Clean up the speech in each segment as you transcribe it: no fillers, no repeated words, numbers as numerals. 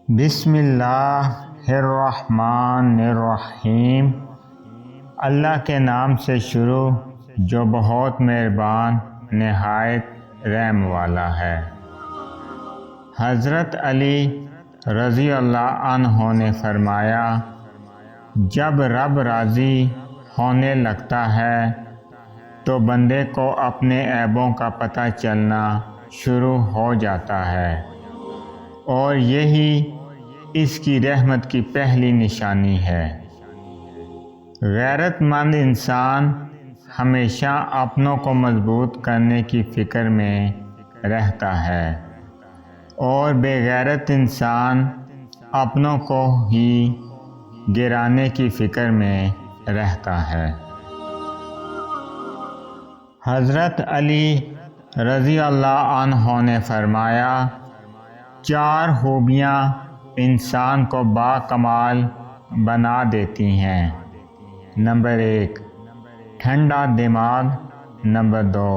بسم اللہ الرحمن الرحیم۔ اللہ کے نام سے شروع جو بہت مہربان نہایت رحم والا ہے۔ حضرت علی رضی اللہ عنہ نے فرمایا، جب رب راضی ہونے لگتا ہے تو بندے کو اپنے عیبوں کا پتہ چلنا شروع ہو جاتا ہے، اور یہی اس کی رحمت کی پہلی نشانی ہے۔ غیرت مند انسان ہمیشہ اپنوں کو مضبوط کرنے کی فکر میں رہتا ہے، اور بے غیرت انسان اپنوں کو ہی گرانے کی فکر میں رہتا ہے۔ حضرت علی رضی اللہ عنہ نے فرمایا، 4 خوبیاں انسان کو باکمال بنا دیتی ہیں۔ نمبر 1، ٹھنڈا دماغ۔ نمبر 2،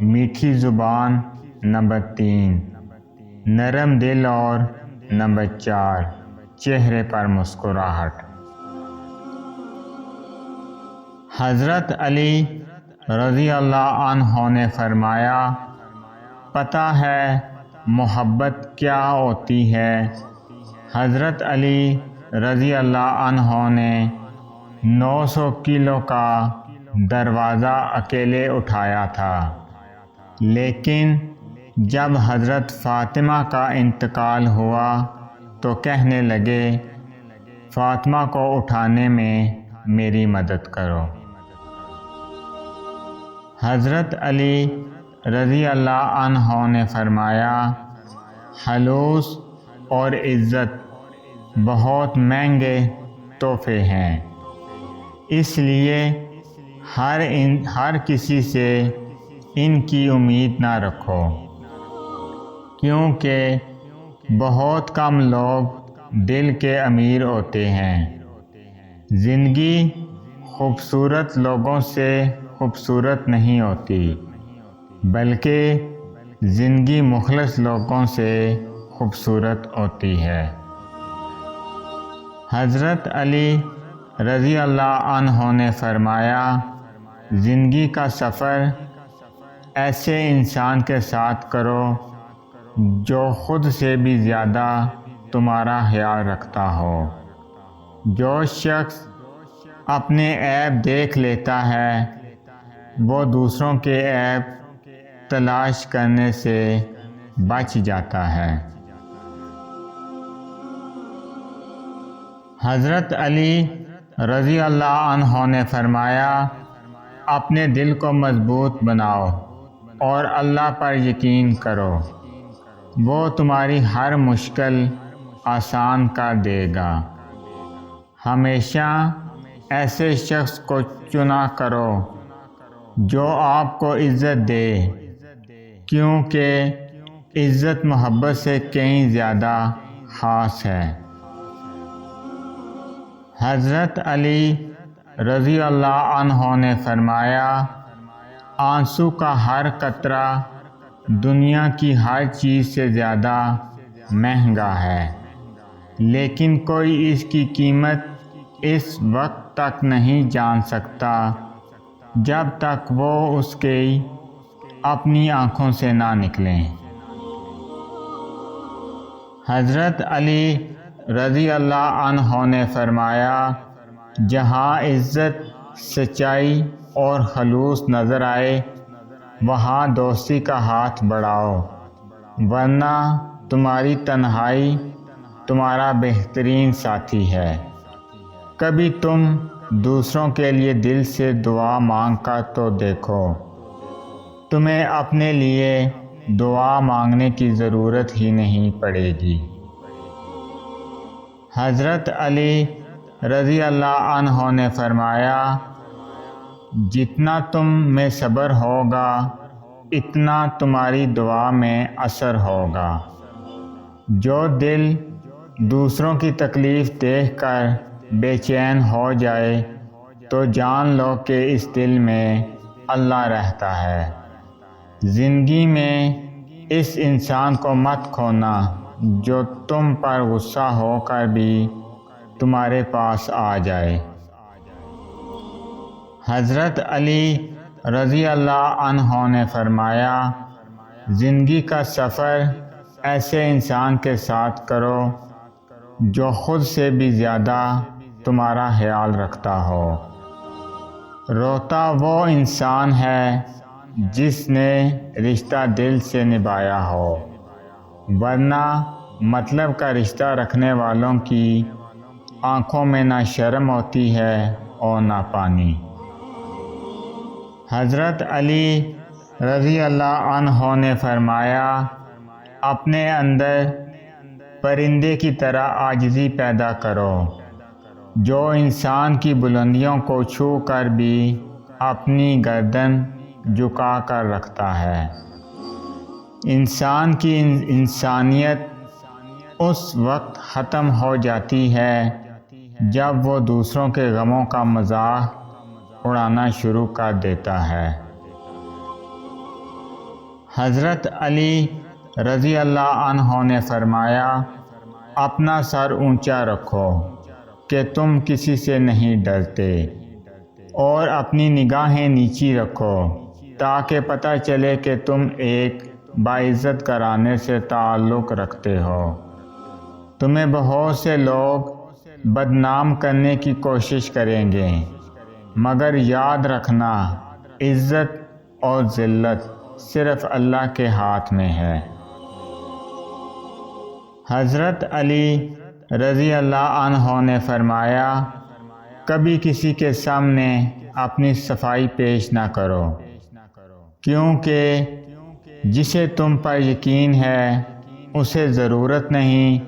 میٹھی زبان۔ نمبر 3، نرم دل۔ اور نمبر 4، چہرے پر مسکراہٹ۔ حضرت علی رضی اللہ عنہ نے فرمایا، پتہ ہے محبت کیا ہوتی ہے؟ حضرت علی رضی اللہ عنہ نے 900 کلو کا دروازہ اکیلے اٹھایا تھا، لیکن جب حضرت فاطمہ کا انتقال ہوا تو کہنے لگے، فاطمہ کو اٹھانے میں میری مدد کرو۔ حضرت علی رضی اللہ عنہ نے فرمایا، خلوص اور عزت بہت مہنگے تحفے ہیں، اس لیے ہر کسی سے ان کی امید نہ رکھو، کیونکہ بہت کم لوگ دل کے امیر ہوتے ہیں۔ زندگی خوبصورت لوگوں سے خوبصورت نہیں ہوتی، بلکہ زندگی مخلص لوگوں سے خوبصورت ہوتی ہے۔ حضرت علی رضی اللہ عنہ نے فرمایا، زندگی کا سفر ایسے انسان کے ساتھ کرو جو خود سے بھی زیادہ تمہارا خیال رکھتا ہو۔ جو شخص اپنے عیب دیکھ لیتا ہے وہ دوسروں کے عیب تلاش کرنے سے بچ جاتا ہے۔ حضرت علی رضی اللہ عنہ نے فرمایا، اپنے دل کو مضبوط بناؤ اور اللہ پر یقین کرو، وہ تمہاری ہر مشکل آسان کر دے گا۔ ہمیشہ ایسے شخص کو چنا کرو جو آپ کو عزت دے، کیونکہ عزت محبت سے کہیں زیادہ خاص ہے۔ حضرت علی رضی اللہ عنہ نے فرمایا، آنسو کا ہر قطرہ دنیا کی ہر چیز سے زیادہ مہنگا ہے، لیکن کوئی اس کی قیمت اس وقت تک نہیں جان سکتا جب تک وہ اس کی اپنی آنکھوں سے نہ نکلیں۔ حضرت علی رضی اللہ عنہ نے فرمایا، جہاں عزت، سچائی اور خلوص نظر آئے وہاں دوستی کا ہاتھ بڑھاؤ، ورنہ تمہاری تنہائی تمہارا بہترین ساتھی ہے۔ کبھی تم دوسروں کے لیے دل سے دعا مانگ کر تو دیکھو، تمہیں اپنے لیے دعا مانگنے کی ضرورت ہی نہیں پڑے گی۔ حضرت علی رضی اللہ عنہ نے فرمایا، جتنا تم میں صبر ہوگا اتنا تمہاری دعا میں اثر ہوگا۔ جو دل دوسروں کی تکلیف دیکھ کر بے چین ہو جائے تو جان لو کہ اس دل میں اللہ رہتا ہے۔ زندگی میں اس انسان کو مت کھونا جو تم پر غصہ ہو کر بھی تمہارے پاس آ جائے۔ حضرت علی رضی اللہ عنہ نے فرمایا، زندگی کا سفر ایسے انسان کے ساتھ کرو جو خود سے بھی زیادہ تمہارا خیال رکھتا ہو۔ روتا وہ انسان ہے جس نے رشتہ دل سے نبھایا ہو، ورنہ مطلب کا رشتہ رکھنے والوں کی آنکھوں میں نہ شرم ہوتی ہے اور نہ پانی۔ حضرت علی رضی اللہ عنہ نے فرمایا، اپنے اندر پرندے کی طرح عاجزی پیدا کرو جو انسان کی بلندیوں کو چھو کر بھی اپنی گردن جھکا کر رکھتا ہے۔ انسان کی انسانیت اس وقت ختم ہو جاتی ہے جب وہ دوسروں کے غموں کا مذاق اڑانا شروع کر دیتا ہے۔ حضرت علی رضی اللہ عنہ نے فرمایا، اپنا سر اونچا رکھو کہ تم کسی سے نہیں ڈرتے، اور اپنی نگاہیں نیچی رکھو تاکہ پتہ چلے کہ تم ایک باعزت گھرانے سے تعلق رکھتے ہو۔ تمہیں بہت سے لوگ بدنام کرنے کی کوشش کریں گے، مگر یاد رکھنا عزت اور ذلت صرف اللہ کے ہاتھ میں ہے۔ حضرت علی رضی اللہ عنہ نے فرمایا، کبھی کسی کے سامنے اپنی صفائی پیش نہ کرو، کیونکہ جسے تم پر یقین ہے اسے ضرورت نہیں،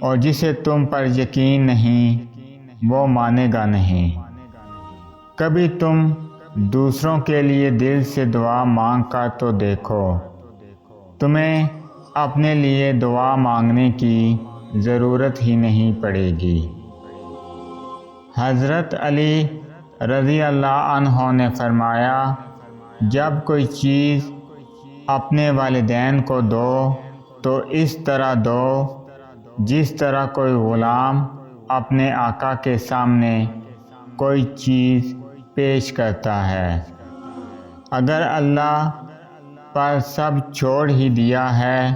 اور جسے تم پر یقین نہیں وہ مانے گا نہیں۔ کبھی تم دوسروں کے لیے دل سے دعا مانگ کر تو دیکھو، تمہیں اپنے لیے دعا مانگنے کی ضرورت ہی نہیں پڑے گی۔ حضرت علی رضی اللہ عنہ نے فرمایا، جب کوئی چیز اپنے والدین کو دو تو اس طرح دو جس طرح کوئی غلام اپنے آقا کے سامنے کوئی چیز پیش کرتا ہے۔ اگر اللہ پر سب چھوڑ ہی دیا ہے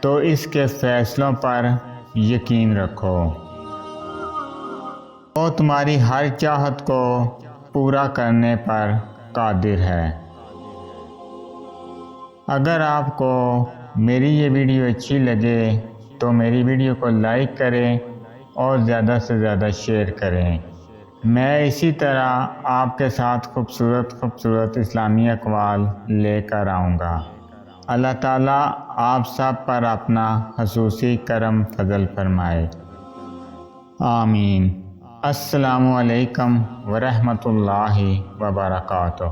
تو اس کے فیصلوں پر یقین رکھو، وہ تمہاری ہر چاہت کو پورا کرنے پر قادر ہے۔ اگر آپ کو میری یہ ویڈیو اچھی لگے تو میری ویڈیو کو لائک کریں اور زیادہ سے زیادہ شیئر کریں۔ میں اسی طرح آپ کے ساتھ خوبصورت اسلامی اقوال لے کر آؤں گا۔ اللہ تعالیٰ آپ سب پر اپنا خصوصی کرم فضل فرمائے، آمین۔ السلام علیکم ورحمۃ اللہ وبرکاتہ۔